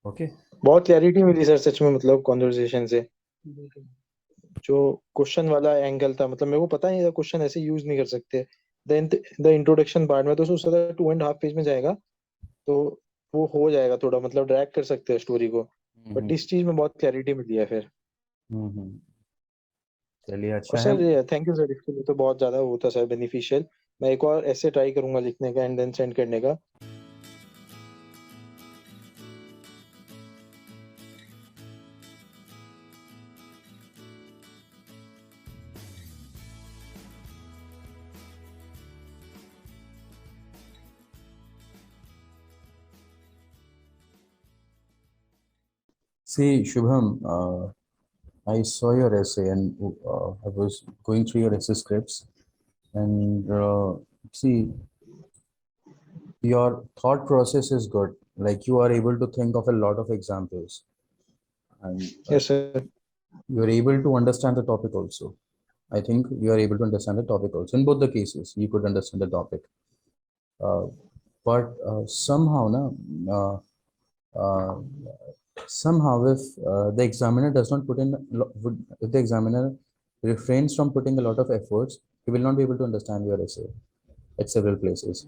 Okay. बहुत clarity मिली sir सच में, मतलब कॉन्वर्सेशन से। जो क्वेश्चन वाला एंगल था, मतलब मेरे को पता नहीं था क्वेश्चन ऐसे यूज नहीं कर सकते। द इंट्रोडक्शन पार्ट में तो सोचा था 2.5 पेज में जाएगा, तो वो हो जाएगा थोड़ा, मतलब ड्रैग कर सकते हैं स्टोरी को। बट हम्म इस चीज में बहुत क्लैरिटी मिली है फिर। हम्म। चलिए और अच्छा है। सर थैंक यू सर, इसके लिए तो बहुत ज्यादा वो था सर बेनिफिशियल। मैं एक और ऐसे ट्राई करूंगा लिखने का एंड देन सेंड करने का। See, Shubham, I saw your essay and I was going through your essay scripts. And see, your thought process is good. Like you are able to think of a lot of examples, and yes sir. you are able to understand the topic also. I think you are able to understand the topic also. In both the cases, you could understand the topic. Uh, but somehow, na, uh, uh, somehow, if the examiner does not put in, if the examiner refrains from putting a lot of efforts, he will not be able to understand your essay at several places.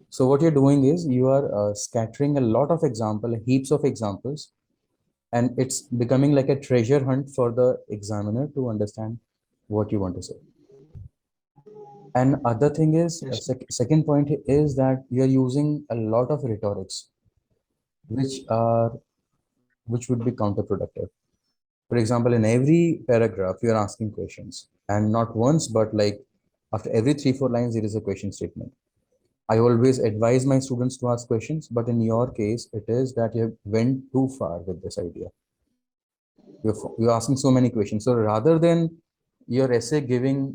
So what you're doing is you are scattering a lot of example, heaps of examples, and it's becoming like a treasure hunt for the examiner to understand what you want to say. And other thing is, yes second point is that you're using a lot of rhetorics, which are which would be counterproductive. For example, in every paragraph, you're asking questions, and not once, but like after every 3 4 lines, there is a question statement. I always advise my students to ask questions, but in your case, it is that you have went too far with this idea. You're asking so many questions. So rather than your essay giving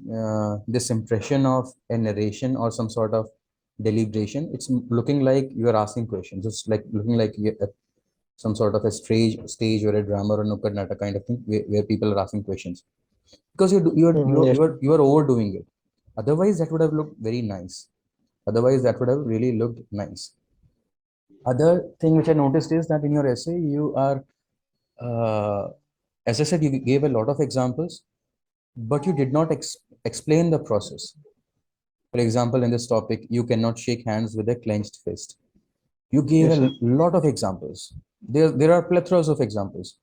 this impression of a narration or some sort of deliberation, it's looking like you are asking questions. It's like looking like some sort of a stage or a drama or nukkad nata kind of thing where people are asking questions because yes you are overdoing it. Otherwise, that would have looked very nice. Otherwise, that would have really looked nice. Other thing which I noticed is that in your essay, you are, as I said, you gave a lot of examples, but you did not explain the process. For example, in this topic, you cannot shake hands with a clenched fist. You gave yes a sir. lot of examples. There are plethoras of examples.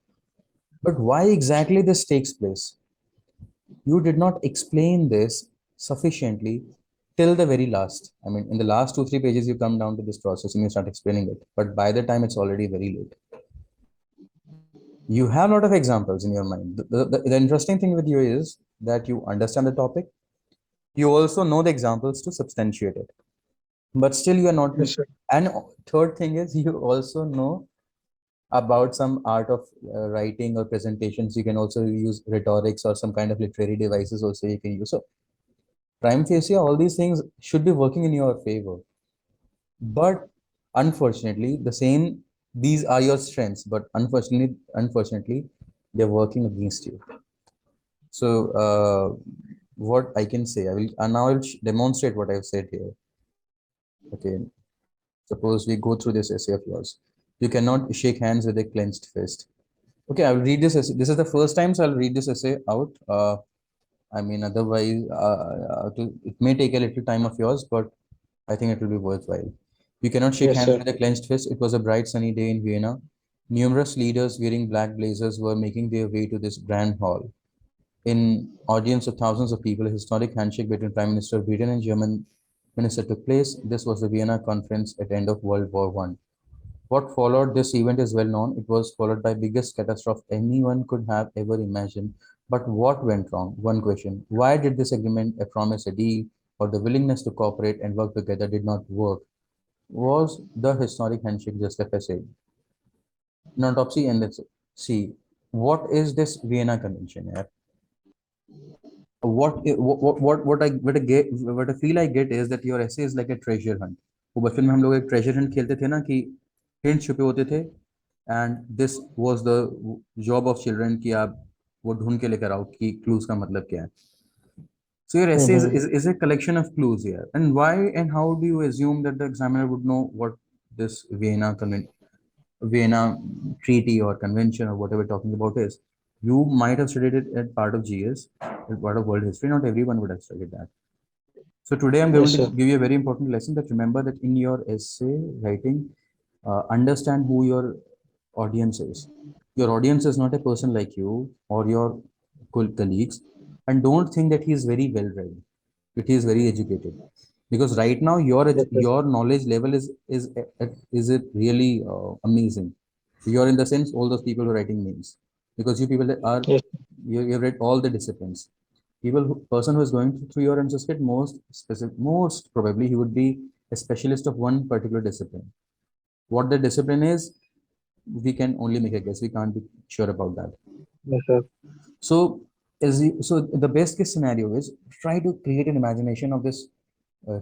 But why exactly this takes place? You did not explain this sufficiently till the very last. I mean, in the last 2 3 pages, you come down to this process and you start explaining it. But by the time it's already very late. You have a lot of examples in your mind. The interesting thing with you is that you understand the topic. You also know the examples to substantiate it. But still, you are not. Yes sir. And third thing is, you also know about some art of writing or presentations. You can also use rhetorics or some kind of literary devices also you can use. So prime facie, all these things should be working in your favor. But unfortunately, these are your strengths, but unfortunately, they're working against you. So what I can say, I will and now I'll demonstrate what I've said here. Okay, suppose we go through this essay of yours. You cannot shake hands with a clenched fist. Okay, I will read this essay. This is the first time, so I'll read this essay out. I mean, otherwise, it may take a little time of yours, but I think it will be worthwhile. You cannot shake yes hands sir. with a clenched fist. It was a bright sunny day in Vienna. Numerous leaders wearing black blazers were making their way to this grand hall. In audience of thousands of people, a historic handshake between Prime Minister of Britain and German minister took place. This was the Vienna Conference at the end of World War One. What followed this event is well known. It was followed by biggest catastrophe anyone could have ever imagined. But what went wrong? One question. Why did this agreement, a promise, a deal, or the willingness to cooperate and work together did not work? Was the historic handshake just a facade? An autopsy and let's see. What is this Vienna Convention? Yeah? What I feel I get is that your essay is like a treasure hunt. वो बचपन में हम लोग एक treasure hunt खेलते थे ना कि hints छुपे होते थे and this was the job of children कि आप वो ढूंढ के लेकर आओ कि clues का मतलब क्या है. So your essay is a collection of clues here. And why and how do you assume that the examiner would know what this Vienna treaty or convention or whatever we're talking about is, you might have studied it at part of GS, at part of world history. Not everyone would have studied that. So today I'm going Yes, to sir. give you a very important lesson, that remember that in your essay writing, understand who your audience is. Your audience is not a person like you or your colleagues, and don't think that he is very well read, that he is very educated, because right now Yes, sir. your knowledge level is it really amazing. You're in the sense all those people who are writing names, because you people are, Yes, you read all the disciplines. Person who is going through your Sanskrit, most probably he would be a specialist of one particular discipline. What the discipline is, we can only make a guess. We can't be sure about that. yes, sir. So, so the best case scenario is, try to create an imagination of this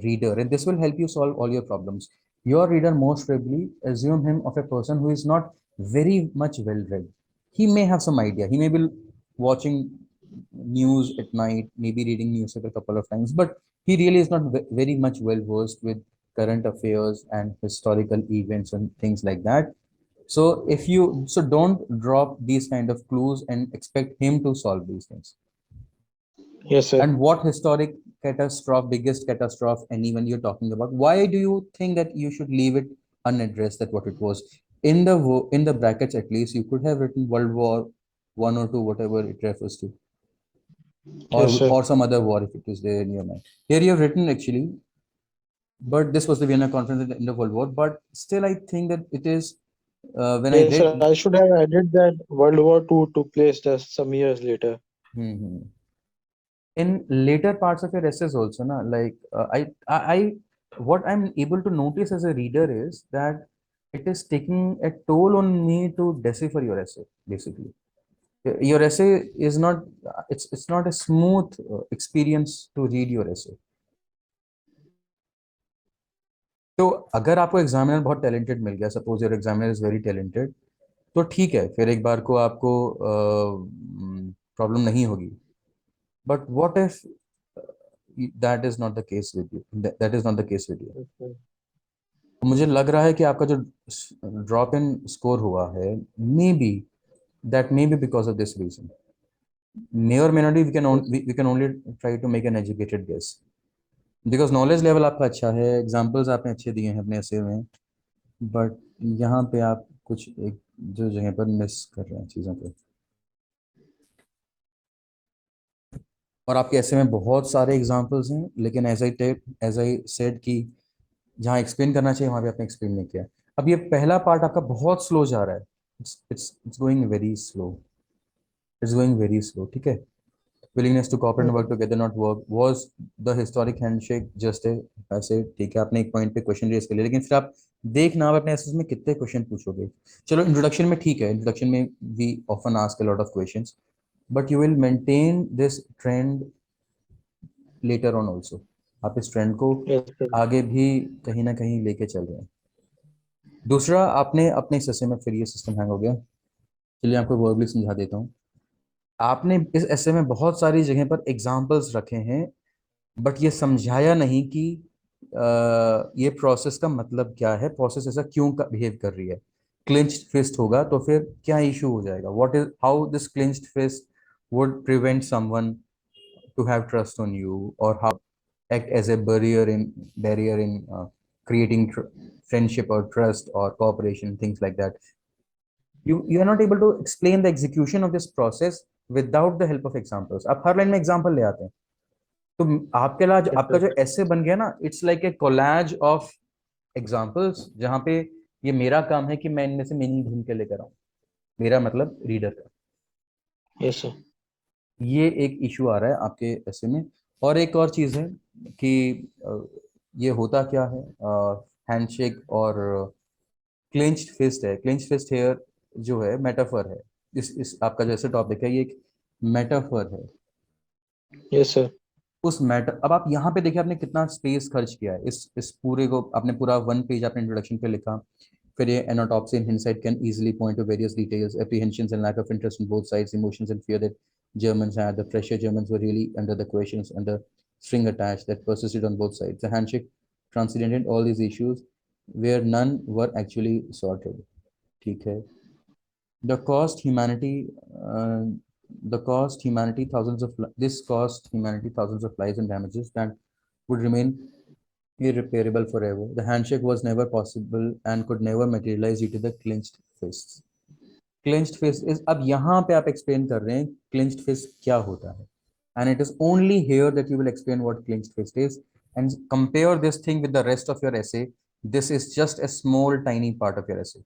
reader, and this will help you solve all your problems. Your reader, most probably, assume him of a person who is not very much well read. He may have some idea. He may be watching news at night, maybe reading newspaper a couple of times, but he really is not very much well versed with current affairs and historical events and things like that. So if you, so don't drop these kind of clues and expect him to solve these things. Yes, sir. And what historic catastrophe, biggest catastrophe, anyone you're talking about, why do you think that you should leave it unaddressed, that what it was? In the in the brackets, at least you could have written World War One or two, whatever it refers to, Yes, sir. or some other war if it is there in your mind. Here you have written actually, but this was the Vienna Conference at the end of World War. But still, I think that it is, when I Yes, sir. read. I should have added that World War II took place just some years later. Mhm. In later parts of your essays also, na, like what I'm able to notice as a reader is that it is taking a toll on me to decipher your essay, basically. Your essay is not, it's not a smooth experience to read your essay. तो अगर आपको examiner बहुत talented मिल गया, suppose your examiner is very talented, तो ठीक है, फिर एक बार को आपको प्रॉब्लम नहीं होगी. But what if that is not the case with you, that is not the case with you. Yes, sir. मुझे लग रहा है कि आपका जो ड्रॉप इन स्कोर हुआ है, may be that may be because of this reason. May or may not be, Yes, we can only try to make an educated guess. Because knowledge level आपका अच्छा है, एग्जाम्पल्स आपने अच्छे दिए हैं अपने ऐसे में, बट यहाँ पे आप कुछ एक जो जगह पर मिस कर रहे हैं चीज़ों पे. और आपके ऐसे में बहुत सारे एग्जाम्पल्स हैं, लेकिन एज आई सेड कि जहाँ एक्सप्लेन करना चाहिए वहाँ पे आपने एक्सप्लेन नहीं किया. अब ये पहला पार्ट आपका बहुत स्लो जा रहा है. It's going very slow, it's going very slow. ठीक है. Willingness to cooperate and work together, not work, was the historic handshake just a, ऐसे ठीक है, आपने एक पॉइंट पे क्वेश्चन रेज कर लिया, लेकिन फिर आप देखना आप अपने एसेस में कितने क्वेश्चन पूछोगे. चलो इंट्रोडक्शन में ठीक है, इंट्रोडक्शन में we often ask a lot of questions, but you will maintain this trend later on also. आप इस ट्रेंड को yes, sir. आगे भी कहीं ना कहीं लेके चल रहे हैं. दूसरा, आपने अपने इस ऐसे में, फिर ये सिस्टम हैंग हो गया, चलिए आपको वर्बली समझा देता हूँ. आपने इस ऐसे में बहुत सारी जगह पर एग्जाम्पल्स रखे हैं, बट ये समझाया नहीं कि ये प्रोसेस का मतलब क्या है, प्रोसेस ऐसा क्यों बिहेव कर रही है. क्लिंच्ड फिस्ट होगा तो फिर क्या इशू हो जाएगा, what is, how this clinched fist would prevent someone to have trust on you, or how act as a barrier in creating friendship or trust or cooperation, things like that. You are not able to explain the execution of this process without the help of examples. आप हर line में example ले आते हैं, तो Yes, आपका sir. जो ऐसे बन गया ना, it's like a collage of examples, जहां पे ये मेरा काम है कि मैं इनमें से मीनिंग ढूंढ के लेकर आऊं, मेरा मतलब रीडर का. Yes, sir. ये एक इशू आ रहा है आपके ऐसे में. और एक और चीज़ है कि ये होता क्या है, हैंडशेक और क्लेंच्ड फिस्ट है. क्लेंच्ड फिस्ट हेयर जो है मेटाफर है. इस आपका जैसे टॉपिक है, ये एक मेटाफर है. Yes, sir. उस मैटर, अब आप यहाँ पे देखिए आपने कितना स्पेस खर्च किया है, इस पूरे को आपने पूरा वन पेज आपने इंट्रोडक्शन पे लिखा. फिर ये an autopsy in hindsight can easily point to various details, apprehensions and lack of interest on both sides, emotions and fear that Germans had, the pressure Germans were really under, the questions and the string attached that persisted on both sides. The handshake transcended all these issues where none were actually sorted. ठीक है. The cost humanity, this cost humanity thousands of lives and damages that would remain irreparable forever. The handshake was never possible and could never materialize due to the clenched fists. Clenched fist is, अब यहाँ पे आप explain कर रहे हैं clenched fist क्या होता है, and it is only here that you will explain what clenched fist is and compare this thing with the rest of your essay. This is just a small tiny part of your essay.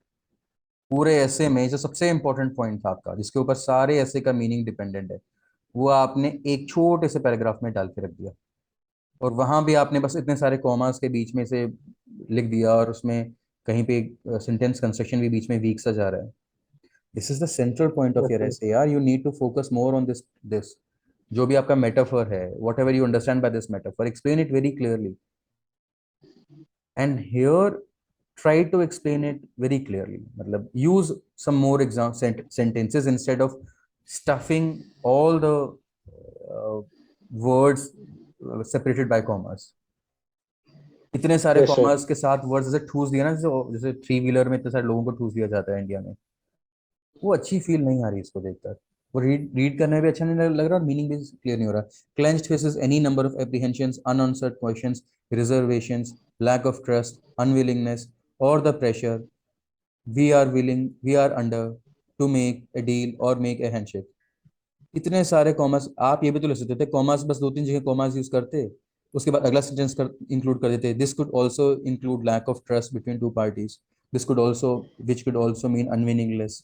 पूरे ऐसे में जो सबसे important point था आपका, जिसके ऊपर सारे ऐसे का मीनिंग डिपेंडेंट है, वो आपने एक छोटे से पैराग्राफ में डाल के रख दिया, और वहां भी आपने बस इतने सारे कॉमास के बीच में से लिख दिया, और उसमें कहीं पे सेंटेंस कंस्ट्रक्शन भी बीच में वीक सा जा रहा है. This is the central point of your Okay. एसे यार. You need to focus more on this जो भी आपका मेटाफर है, whatever you understand by this metaphor, explain it very clearly. And here try to explain it very clearly. मतलब use some more sentences instead of stuffing all the uh, words separated by commas. इतने सारे Yes, sir. Commerce के साथ words जैसे ठूस दिया ना, जैसे जैसे थ्री व्हीलर में इतने सारे लोगों को ठूस दिया जाता है इंडिया में, वो अच्छी फील नहीं आ रही इसको देखकर. वो रीड रीड करने में भी अच्छा नहीं लग रहा, और मीनिंग भी क्लियर नहीं हो रहा. Clenched faces any number of apprehensions, unanswered questions, reservations, lack of trust, unwillingness और the pressure we are under to make a deal और मेक अ हैंडशेक. इतने सारे कॉमर्स आप ये भी तो लिख सकते थे, कॉमर्स बस दो तीन जगह कॉमर्स यूज करते, उसके बाद अगला सेंटेंस इंक्लूड कर देते. This could also include lack of trust between two parties. This could also which could also mean unwillingness.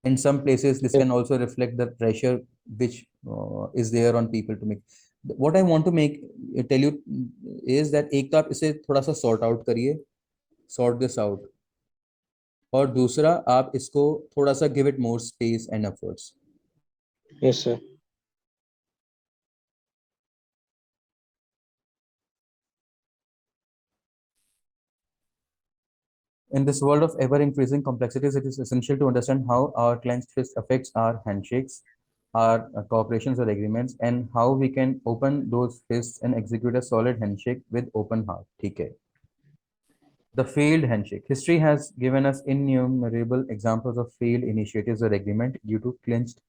In some places this Yes, can also reflect the pressure which is there on people to make. What I want to make tell you is that एक तो आप इसे थोड़ा सा sort out करिए, sort this out, और दूसरा आप इसको थोड़ा सा give it more space and efforts. yes, sir. In this world of ever increasing complexities, it is essential to understand how our clenched fist affects our handshakes, our cooperations or agreements, and how we can open those fists and execute a solid handshake with open heart. ठीक है. The failed handshake. History has given us innumerable examples of failed initiatives or agreement due to clenched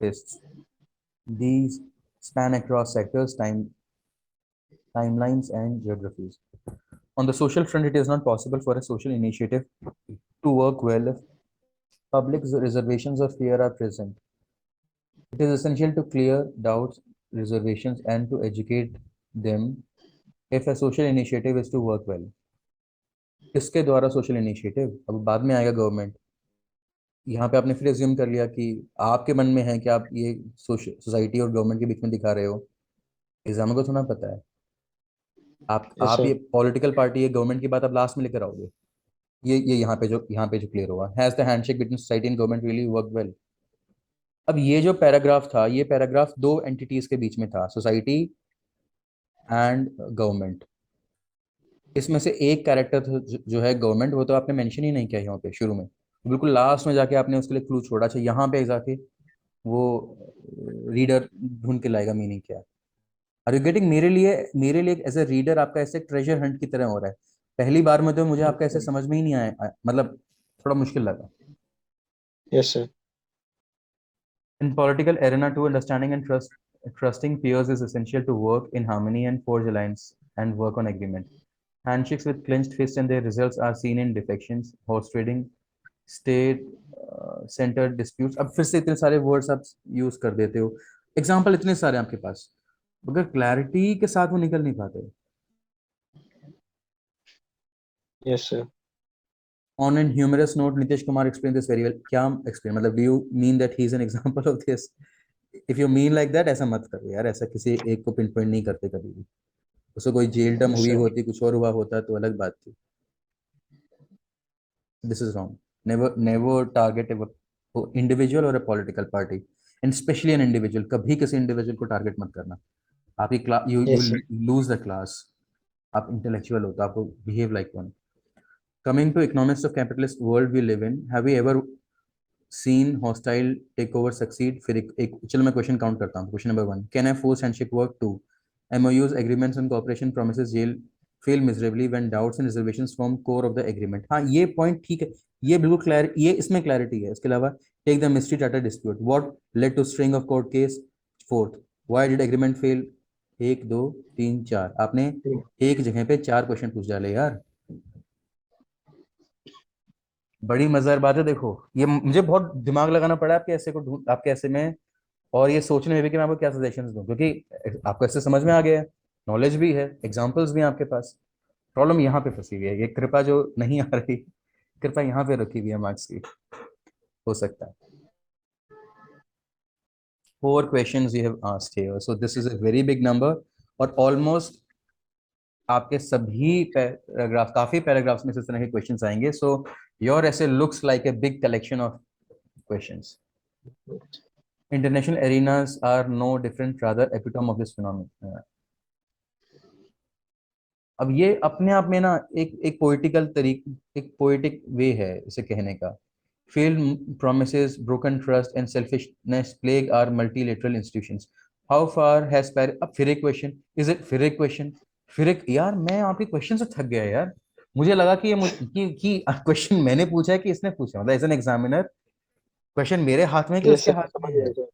fists. These span across sectors, timelines, and geographies. On the social front, it is not possible for a social initiative to work well if public reservations or fear are present. It is essential to clear doubts, reservations, and to educate them if a social initiative is to work well. किसके द्वारा social initiative? अब बाद में आएगा government. यहाँ पे आपने फिर एज्यूम कर लिया कि आपके मन में है कि आप ये सोसाइटी और गवर्नमेंट के बीच में दिखा रहे हो. एग्जाम को थोड़ा पता है. Yes, आप sir. ये पॉलिटिकल पार्टी है, गवर्नमेंट की बात आप लास्ट में लेकर आओगे. ये यहाँ पे जो क्लियर हुआ, has the handshake between society and government really work well. अब ये जो पैराग्राफ था, ये पैराग्राफ दो एंटिटीज के बीच में था, सोसाइटी एंड गवर्नमेंट. इसमें से एक कैरेक्टर जो है गवर्नमेंट, वो तो आपने मेंशन ही नहीं किया यहाँ पे शुरू में. बिल्कुल लास्ट में जाके आपने उसके लिए क्लू छोड़ा. अच्छा, यहाँ पे जाके वो रीडर ढूंढ के लाएगा मीनिंग क्या है. Are you getting? मेरे लिए एज ए रीडर आपका ऐसे ट्रेजर हंट की तरह हो रहा है. पहली बार में तो मुझे आपका ऐसे समझ में ही नहीं मतलब थोड़ा मुश्किल लगा. Yes, sir. In political arena, to understanding and trusting peers is essential to work in harmony and forge alliance and work on agreement. Handshakes with clenched fists and their results are seen in defections, horse trading, state centered disputes. अब फिर से इतने सारे words आप use कर देते हो, example इतने सारे आपके पास, मगर क्लैरिटी के साथ वो निकल नहीं पाते. Yes, sir. On an humorous note, Nitish Kumar explained this very well. क्या explain? मतलब do you mean that he is an example of this? If you mean like that, ऐसा मत करो यार. ऐसा किसी एक को पिन पॉइंट नहीं करते कभी भी. उसको कोई जेल टर्म Yes, हुई sir. होती, कुछ और हुआ होता तो अलग बात थी. This is wrong. Never target a individual or a political party, and especially an individual. कभी किसी individual को target मत करना. आपकी class, you Yes, will sir. lose the class. आप intellectual हो तो आपको behave like one. Coming to economics of capitalist world we live in, have we ever seen hostile takeover succeed? फिर एक चलो मैं क्वेश्चन काउंट करता हूँ. Question number 1, can I force handshake work? 2, MOUs, agreements and cooperation promises jail fail miserably when doubts and reservations form core of the agreement. हाँ, ये point ठीक है, ये बिल्कुल क्लियर, ये इसमें क्लैरिटी है। इसके अलावा take the Mistry Tata dispute, what led to string of court case, fourth why did agreement fail. एक दो तीन चार, आपने एक जगह पे चार क्वेश्चन पूछ डाले यार, बड़ी मजेदार बात है। देखो ये मुझे बहुत दिमाग लगाना पड़ा आपके ऐसे को ढूंढ, आपके ऐसे में, और ये सोचने में भी कि मैं आपको क्या सजेशंस दूं, क्योंकि आपको ऐसे समझ में आ गया है, नॉलेज भी है, एग्जांपल्स भी हैं आपके पास। प्रॉब्लम यहाँ पे फंसी हुई है, ये कृपा जो नहीं आ रही, कृपा यहाँ पे रखी हुई है मार्क्स की, हो सकता है। 4 questions you have asked here, so this is a very big number, और ऑलमोस्ट आपके सभी पैराग्राफ, काफी पैराग्राफ्स में इस तरह के क्वेश्चंस आएंगे। सो योर ऐसे looks like a big collection of questions. International arenas are no different, rather epitome of this phenomenon. अब ये अपने आप में ना एक पोइटिकल एक पोइटिक वे है इसे कहने का। Failed promises, broken trust and selfishness plague our multilateral institutions. How far has Paris? अब फिर एक क्वेश्चन, इज इट फिर एक क्वेश्चन, फिर एक, यार मैं आपके क्वेश्चन से थक गया यार। मुझे लगा कि कि क्वेश्चन मैंने पूछा है कि इसने पूछा, मतलब एज एन एग्जामिनर क्वेश्चन मेरे हाथ में है कि यस उसके सर, हाथ में समझ है। गया सर।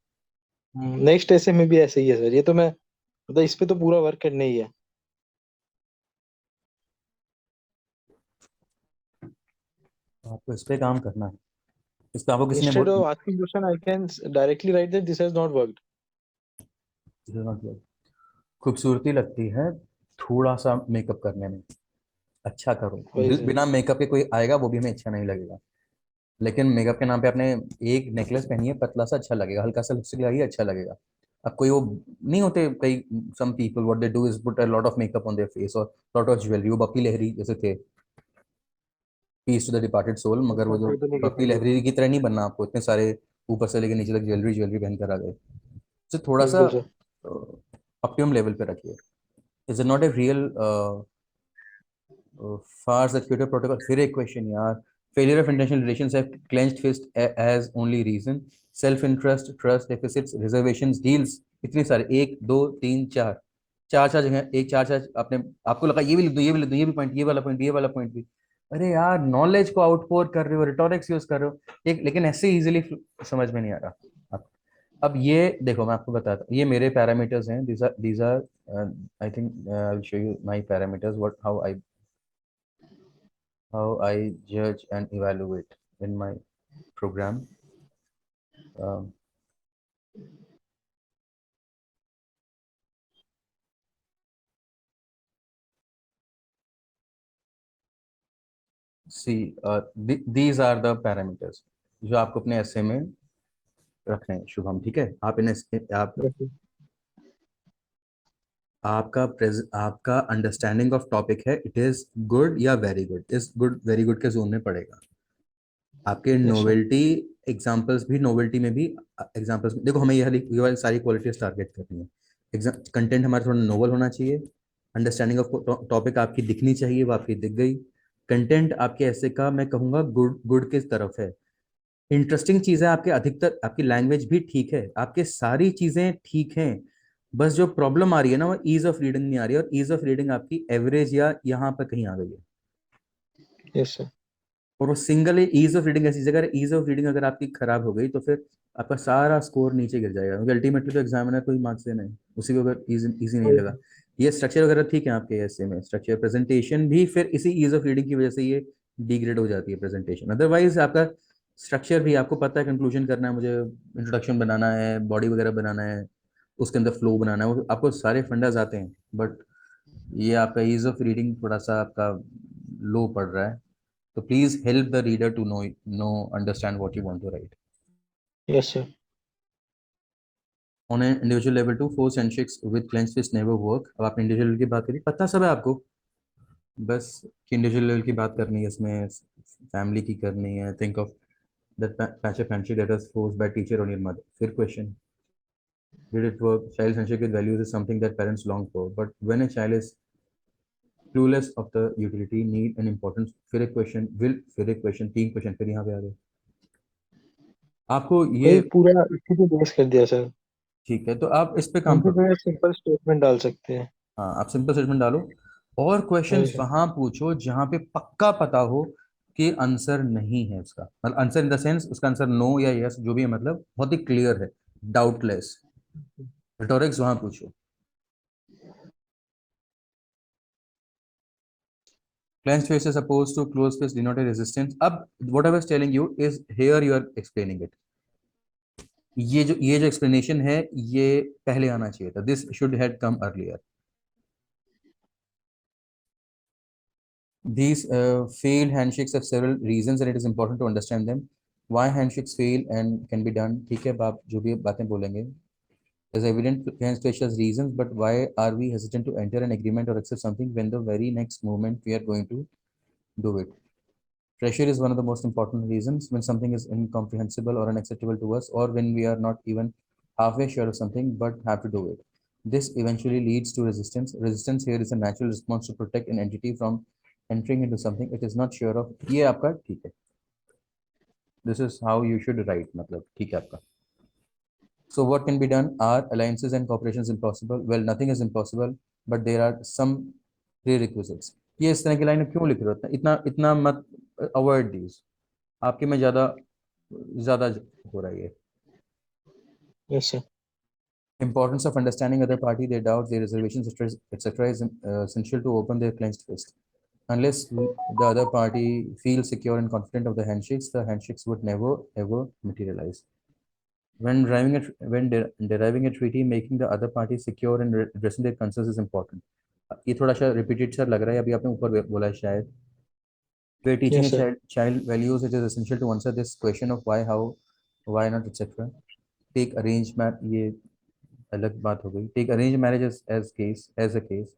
नेक्स्ट ऐसे में भी ऐसे ही है सर, ये तो मैं मतलब इस पे तो पूरा वर्क करना ही है। आपको इस पे काम करना है, इस पे आपको किसी ने instead of asking question I can directly right that this has not worked. खूबसूरती लगती है थोड़ा सा मेकअप करने में, अच्छा करो। वही सर। बिना मेकअप के कोई आएगा वो भी हमें अच्छा नहीं लगेगा, लेकिन मेकअप के नाम पे आपने एक नेकलेस पहनी है पतला सा, अच्छा लगेगा, हल्का सा लिपस्टिक लगाइए अच्छा लगेगा। अब कोई वो नहीं होते कई, some people what they do is put a lot of makeup on their face और लॉट ऑफ ज्वेलरी, वो बप्पी लहरी जैसे थे, peace to the departed soul, मगर वो जो सर तो नहीं बप्पी किया सर। लहरी की तरह नहीं बनना आपको, इतने सारे ऊपर से लेके नीचे तक ज्वेलरी ज्वेलरी पहनकर आ गए। तो थोड़ा सा बिल्कुल सर। ऑप्टिमम लेवल पे रखिए। Is it not a real far circuitous protocol, फिर एक क्वेश्चन यार। Failure of international relations have clenched fist as only reason, self interest, trust deficits, reservations, deals, इतनी सारे, एक दो तीन चार, चार चार जगह एक चार चार, आपने, आपको लगा ये भी लिख दो, ये भी लिख दो, ये भी पॉइंट, ये वाला पॉइंट, ये वाला पॉइंट भी। अरे यार नॉलेज को आउटपोर कर रहे हो, रिटोरिक्स यूज कर रहे हो, एक लेकिन ऐसे इजीली समझ में नहीं आ रहा। अब ये देखो मैं आपको बताता हूँ, ये मेरे पैरामीटर्स हैं, these are I think I'll show you my parameters, what how I judge and evaluate in my program. Um, see, these are the parameters जो आपको अपने ऐसे में रखने हैं शुभम, ठीक है। आप इन्हें आप आपका अंडरस्टैंडिंग ऑफ टॉपिक है, इट इज गुड या वेरी गुड, इस गुड वेरी गुड के जोन में पड़ेगा। आपके यस सर। नोवेल्टी एग्जांपल्स भी, नोवेल्टी में भी एग्जांपल्स देखो, हमें ये वाली सारी क्वालिटीज टारगेट करनी है। कंटेंट हमारा थोड़ा नोवल होना चाहिए, अंडरस्टैंडिंग ऑफ टॉपिक आपकी दिखनी चाहिए, वो आपकी दिख गई। कंटेंट आपके ऐसे का मैं कहूँगा गुड गुड की तरफ है। इंटरेस्टिंग चीज़ें आपके अधिकतर, आपकी लैंग्वेज भी ठीक है, आपके सारी चीज़ें ठीक हैं, बस जो प्रॉब्लम आ रही है ना वो ईज ऑफ रीडिंग नहीं आ रही है, और ईज ऑफ रीडिंग आपकी एवरेज या यहाँ पर कहीं आ गई है। Yes sir. और वो सिंगल ईज ऑफ रीडिंग ऐसी जगह, ईज ऑफ रीडिंग अगर आपकी खराब हो गई तो फिर आपका सारा स्कोर नीचे गिर जाएगा, क्योंकि अल्टीमेटली तो एग्जामिनर को ही मार्क्स देना है, उसी को अगर इजी नहीं वही लगा। सर। ये स्ट्रक्चर वगैरह ठीक है आपके ऐसे में, स्ट्रक्चर प्रेजेंटेशन भी फिर इसी ईज ऑफ रीडिंग की वजह से ये डिग्रेड हो जाती है प्रेजेंटेशन। अदरवाइज आपका स्ट्रक्चर भी आपको पता है, कंक्लूजन करना है मुझे, इंट्रोडक्शन बनाना है, बॉडी वगैरह बनाना है, उसके अंदर फ्लो बनाना है, वो आपको सारे फंडाज आते हैं, बट ये आपका ईज ऑफ रीडिंग थोड़ा सा आपका लो पड़ रहा है। So please help the reader to understand what you want to write. Yes sir. On an individual level too, force handshakes with clenched fists never work. अब आप इंडिविजुअल की बात करिए, पता सब है आपको, बस कि इंडिविजुअल लेवल की बात करनी है इसमें, फैमिली की करनी है। Think of that patch of handshake that was forced by teacher on your mother. फिर question, did it work? Child's handshake with values is something that parents long for, but when a child is clueless of the utility, need and importance, फिर एक question, will, फिर एक question, तीन question फिर यहाँ पे आ गए आपको ये। वही पूरा इसी पे बेस कर दिया सर। ठीक है, तो आप इस पे हम काम तो करो। सिंपल स्टेटमेंट डाल सकते हैं। हाँ, आप सिंपल स्टेटमेंट डालो, और क्वेश्चंस सर। वहां पूछो जहां पे पक्का पता हो कि आंसर नहीं है उसका, मतलब आंसर इन द सेंस उसका आंसर नो या यस जो भी है, मतलब बहुत ही क्लियर है, डाउटलेस। रिटोरिक्स वहां पूछो। Clenched face is opposed to closed face denote resistance. अब what I was telling you is here you are explaining it. ये जो explanation है ये पहले आना चाहिए था. This should had come earlier. These failed handshakes have several reasons and it is important to understand them. Why handshakes fail and can be done. ठीक है, आप जो भी बातें बोलेंगे. There's evident facial reasons, but why are we hesitant to enter an agreement or accept something when the very next moment we are going to do it? Pressure is one of the most important reasons when something is incomprehensible or unacceptable to us, or when we are not even halfway sure of something but have to do it. This eventually leads to resistance. Resistance here is a natural response to protect an entity from entering into something it is not sure of. ये आपका ठीक है. This is how you should write. मतलब ठीक है आपका. So what can be done? Are alliances and cooperations impossible? Well, nothing is impossible, but there are some prerequisites. ये इस तरह की लाइन क्यों लिख रहे हो? इतना इतना मत अवॉइड दीज. आपके में ज्यादा ज्यादा हो रहा है ये. Yes sir. Importance of understanding other party, their doubts, their reservations, etc. is essential to open their clenched fist. Unless the other party feels secure and confident of the handshakes would never ever materialize. When deriving a treaty, making the other party secure and addressing their concerns is important. ये थोड़ा सा repeated सा लग रहा है, अभी आपने ऊपर बोला है शायद. We're teaching a yes sir. child values. It is essential to answer this question of why, how, why not, etc. Take arranged marriage. ये अलग बात हो गई. Take arranged marriage as a case.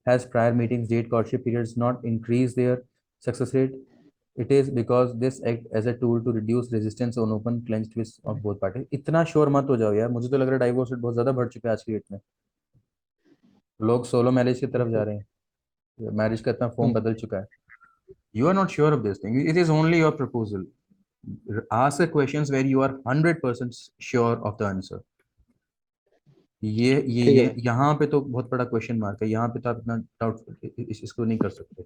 Has prior meetings, date, courtship periods not increase their success rate? It is because this act as a tool to reduce resistance on open clenched fists of both parties. इतना sure मत हो जाओ यार, मुझे तो लग रहा है डाइवोर्स रेट बहुत ज्यादा बढ़ चुका है आज की डेट में. लोग सोलो मैरिज की तरफ जा रहे हैं. मैरिज का इतना फॉर्म बदल चुका है. You are not sure of this thing. It is only your proposal. Ask the questions where you are 100% sure of the answer. ठीक ये है। यहाँ पे तो बहुत बड़ा क्वेश्चन मार्क है. यहाँ पे तो आप इतना डाउट इसको नहीं कर सकते.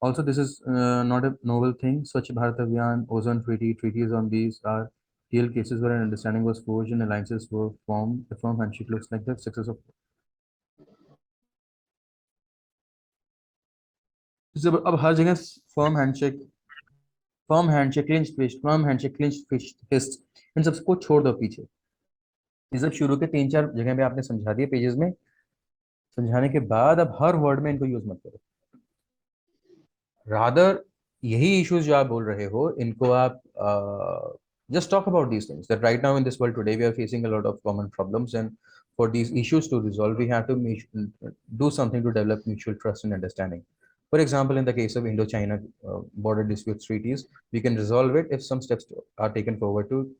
Also, this is not a novel thing. Swachh Bharat Abhiyan, Ozone Treaty, treaties on these are real cases where an understanding was forged and alliances were formed. The firm handshake looks like the success of. अब हर जगह firm handshake, clinch fist, firm handshake, clinch fist, इन सबको छोड़ दो पीछे. ये सब शुरू के 3-4 जगह पे आपने समझा दिए पेजेस में. समझाने के बाद अब हर वर्ड में इनको यूज मत करो. रादर यही इश्यूज जो आप बोल रहे हो इनको आप just talk about these things, that right now in this world today we are facing a lot of common problems, and for these issues to resolve we have to do something to develop mutual trust and understanding. For example, in the case of Indo-China border disputes treaties, we can resolve it if some steps are taken forward to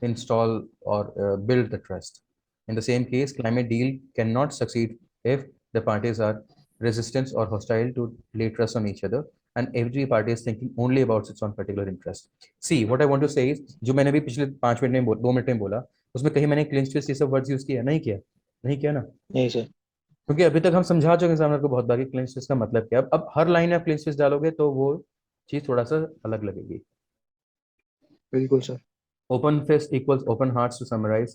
install or build the trust. In the same case, climate deal cannot succeed if the parties are resistant or hostile to lay trust on each other, and every party is thinking only about its own particular interest. See, what I want to say is, जो मैंने भी पिछले 5 minute में 2 minute में बोला, उसमें कहीं मैंने क्लिंच फिस्ट ये सब वर्ड्स यूज किया नहीं किया? नहीं किया ना. नहीं सर। क्योंकि अभी तक हम समझा चुके हैं सामने को बहुत बार कि क्लिंच फिस्ट का मतलब क्या है. अब हर लाइन में आप क्लिंच फिस्ट डालोगे तो वो चीज थोड़ा सा अलग लगेगी. बिल्कुल sir. Open fist equals open hearts. To summarize,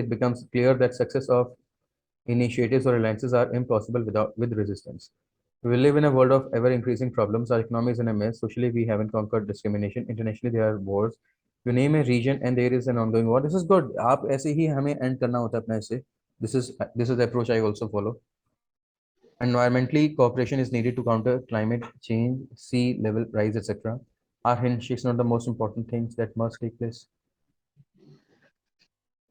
it becomes clear that success of initiatives or alliances are impossible with resistance. We live in a world of ever increasing problems. Our economy is in a mess. Socially, we haven't conquered discrimination. Internationally, there are wars. You name a region and there is an ongoing war. This is good. आप ऐसे ही हमें end करना होता है अपने ऐसे. This is the approach I also follow. Environmentally, cooperation is needed to counter climate change, sea level rise, etc. Are handshakes not the most important things that must take place?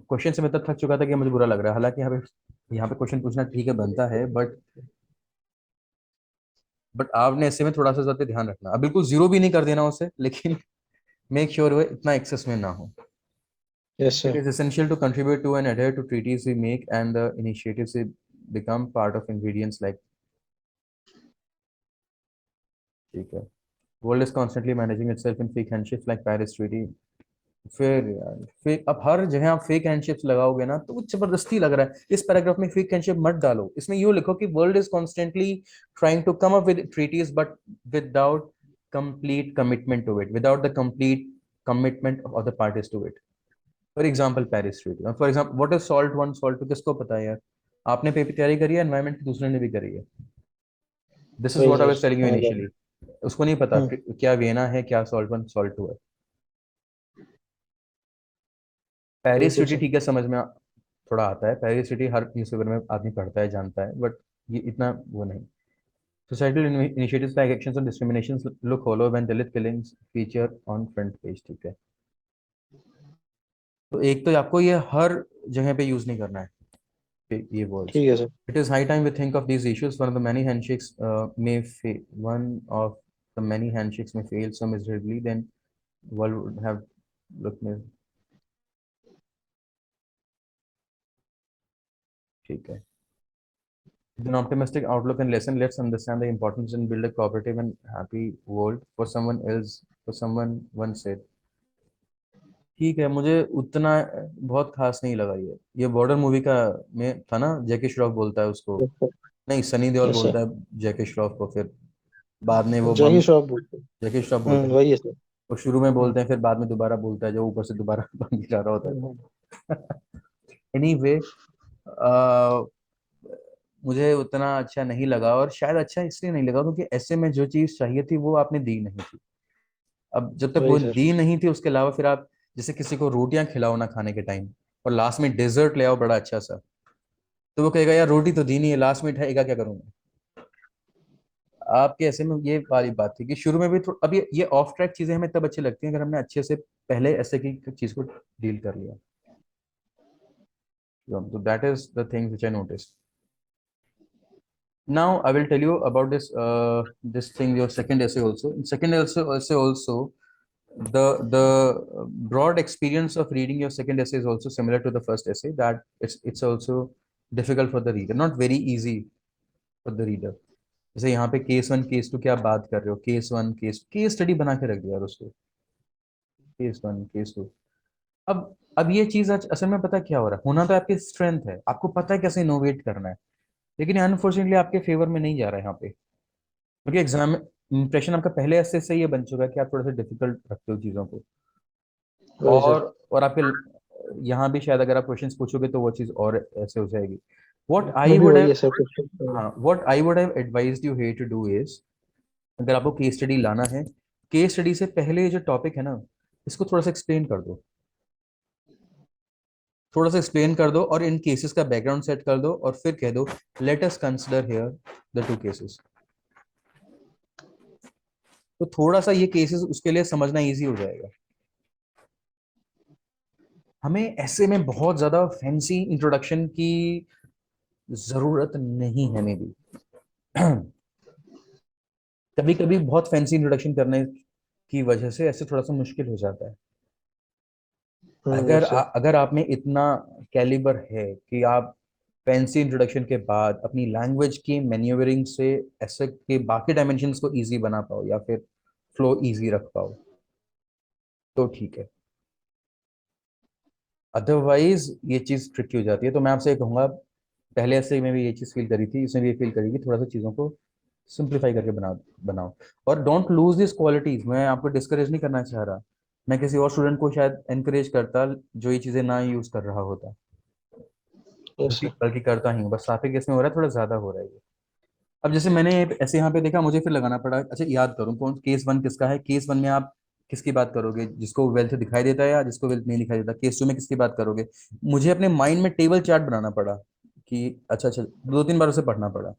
Question से मैं तब थक चुका था कि मुझे बुरा लग रहा है. हालांकि यहाँ पे क्वेश्चन पूछना ठीक है बनता है, बट आपने ऐसे में थोड़ा सा ज्यादा ध्यान रखना. अब बिल्कुल जीरो भी नहीं कर देना उसे, लेकिन मेक श्योर वो इतना एक्सेस में ना हो. Yes It sir. is essential to contribute to and adhere to treaties we make and the initiatives we become part of ingredients like. ठीक है. World is constantly managing itself in fake handshakes like Paris Treaty. फिर यार fake, अब हर जगह आप fake हैंडशिप्स लगाओगे ना तो वो जबरदस्ती लग रहा है। इस पैराग्राफ में फेक हैंडशिप मत डालो, इसमें यूं लिखो कि world is constantly trying to come up with treaties but without complete commitment to it, without the complete commitment of the parties to it. For example Paris treaty, for example what is SALT one SALT two, किसको पता है यार? आपने paper तैयारी करी है, environment दूसरे ने भी करी है। दिस इज वही what I sir, was telling you समझ गया। इनिशियली। उसको नहीं पता हम्म। क्या वेना है, क्या सॉल्ट वन सॉल्ट टू है। पेरिस बिल्कुल सिटी सर। ठीक है, समझ में थोड़ा आता है। पेरिस सिटी हर न्यूज़पेपर में आदमी पढ़ता है, जानता है, बट ये इतना वो नहीं। Societal initiatives like actions on discrimination look hollow when Dalit killings feature on front page, ठीक है। तो एक तो आपको ये हर जगह पे यूज नहीं करना है ये वर्ड्स। ठीक है sir. It is high time we think of these issues. One of the many handshakes may fail. One of the many handshakes may fail so miserably, then world would have looked ठीक है। With an optimistic outlook and lesson, let's understand the importance and build a cooperative and happy world for someone else, for someone once said. ठीक है, मुझे उतना बहुत खास नहीं लगा ये बॉर्डर मूवी का में था ना, जैकी श्रॉफ बोलता है उसको, यस सर। नहीं सनी देओल यस सर। बोलता है जैकी श्रॉफ को, फिर बाद में वो जय बम, श्रॉफ बोलते हैं। जैकी श्रॉफ बोलते हैं, वही है सर। वो शुरू में हम्म। बोलते हैं फिर बाद में दोबारा बोलता है, जो ऊपर से दोबारा बम गिरा रहा होता हम्म। है। एनीवे, मुझे उतना अच्छा नहीं लगा, और शायद अच्छा इसलिए नहीं लगा क्योंकि ऐसे में जो चीज चाहिए थी वो आपने दी नहीं थी। अब जब तक वो वही सर। दी नहीं थी, उसके अलावा फिर आप जैसे किसी को रोटियां खिलाओ ना खाने के टाइम, और लास्ट में डेजर्ट ले आओ बड़ा अच्छा सा, तो वो कहेगा यार रोटी तो दी नहीं है, लास्ट में खाएगा क्या करूं मैं? आपके ऐसे में ये वाली बात थी कि शुरू में भी अब ये ऑफ ट्रैक चीजें हमें तब अच्छी लगती हैं अगर हमने अच्छे से पहले ऐसे की चीज को डील कर लिया। तो that is the thing which I notice. Now I will tell you about this thing, your second essay also. In second essay also, the broad experience of reading your second essay is also similar to the first essay, that it's also difficult for the reader, not very easy for the reader. जैसे यहाँ पे case one case to की आप बात कर रहे हो, case one case study बना के रख दिया यार उसको, केस वन केस टू। अब ये चीज असल में पता क्या हो रहा है, होना तो आपकी स्ट्रेंथ है, आपको पता है कैसे इनोवेट करना है, लेकिन अनफॉर्चुनेटली आपके फेवर में नहीं जा रहा है यहाँ पे, क्योंकि एग्जाम इंप्रेशन आपका पहले ऐसे से ये बन चुका है कि आप थोड़ा सा डिफिकल्ट रखते हो चीज़ों को। वही सर। और आपके यहाँ भी शायद अगर आप क्वेश्चंस पूछोगे तो वो चीज़ और ऐसे हो जाएगी। व्हाट मैं आई भी वुड वही है हैव सर, क्वेश्चन। हाँ, what I would have advised you here to do is, अगर आपको केस स्टडी लाना है, केस स्टडी से पहले ये जो टॉपिक है ना, इसको थोड़ा सा एक्सप्लेन कर दो, थोड़ा सा एक्सप्लेन कर दो, और इन केसेस का बैकग्राउंड सेट कर दो, और फिर कह दो let us consider here the two cases. तो थोड़ा सा ये केसेस उसके लिए समझना इजी हो जाएगा। हमें ऐसे में बहुत ज्यादा फैंसी इंट्रोडक्शन की जरूरत नहीं है मे बी। कभी कभी बहुत फैंसी इंट्रोडक्शन करने की वजह से ऐसे थोड़ा सा मुश्किल हो जाता है। Yes sir. अगर आप में इतना कैलिबर है कि आप फैंसी इंट्रोडक्शन के बाद अपनी लैंग्वेज की मैन्यूवरिंग से ऐसे के बाकी डायमेंशंस को इजी बना पाओ या फिर फ्लो इजी रख पाओ, तो ठीक है। अदरवाइज ये चीज ट्रिकी हो जाती है। तो मैं आपसे ये कहूंगा, पहले ऐसे में भी ये चीज फील करी थी, इसमें भी ये फील करी कि थोड़ा सा चीजों को सिंप्लीफाई करके बनाओ। और डोंट लूज दिस क्वालिटीज। मैं आपको डिस्करेज नहीं करना चाह रहा, मैं किसी और स्टूडेंट को शायद एनकरेज करता जो ये चीजें ना यूज कर रहा होता, यस बल्कि सर। बल्कि करता ही हूँ, बस आपके केस में हो रहा है थोड़ा ज्यादा हो रहा है ये। अब जैसे मैंने ऐसे यहाँ पे देखा, मुझे फिर लगाना पड़ा, अच्छा याद करूँ कौन केस वन किसका है। केस वन में आप किसकी बात करोगे, जिसको वेल्थ दिखाई देता है या जिसको वेल्थ नहीं दिखाई देता। केस टू में किसकी बात करोगे। मुझे अपने माइंड में टेबल चार्ट बनाना पड़ा कि अच्छा अच्छा, दो तीन बार उसे पढ़ना पड़ा।